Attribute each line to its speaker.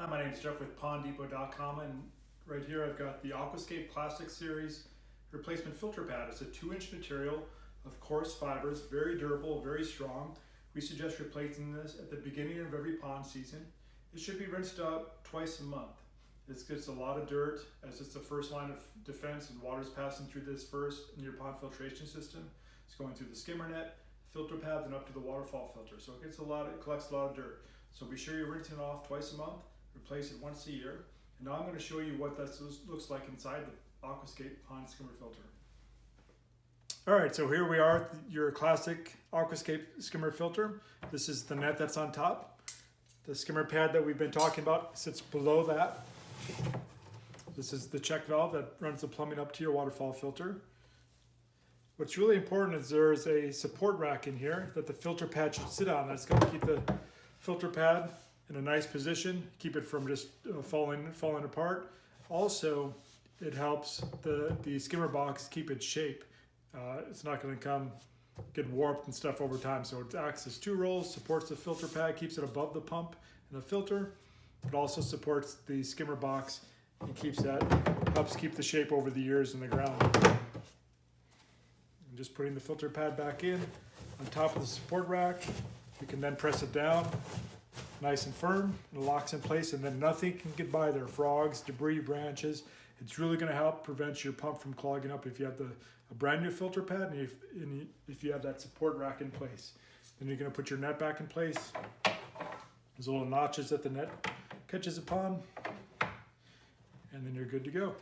Speaker 1: Hi, my name is Jeff with ponddepot.com, and right here I've got the Aquascape Classic Series replacement filter pad. It's a 2-inch material of coarse fibers, very durable, very strong. We suggest replacing this at the beginning of every pond season. It should be rinsed out twice a month. This gets a lot of dirt, as it's the first line of defense, and water's passing through this first in your pond filtration system. It's going through the skimmer net, filter pads, and up to the waterfall filter. So it collects a lot of dirt. So be sure you're rinsing it off twice a month. Replace it once a year. And now I'm going to show you what that looks like inside the Aquascape pond skimmer filter. Alright, so here we are, your classic Aquascape skimmer filter. This is the net that's on top. The skimmer pad that we've been talking about sits below that. This is the check valve that runs the plumbing up to your waterfall filter. What's really important is there's a support rack in here that the filter pad should sit on. That's going to keep the filter pad in a nice position, keep it from just falling apart. Also, it helps the skimmer box keep its shape. It's not going to get warped and stuff over time. So it acts as 2 rolls, supports the filter pad, keeps it above the pump and the filter, but also supports the skimmer box and helps keep the shape over the years in the ground. And just putting the filter pad back in on top of the support rack, you can then press it down nice and firm, and it locks in place, and then nothing can get by there. Frogs, debris, branches. It's really going to help prevent your pump from clogging up if you have a brand new filter pad and if you have that support rack in place. Then you're going to put your net back in place. There's little notches that the net catches upon, and then you're good to go.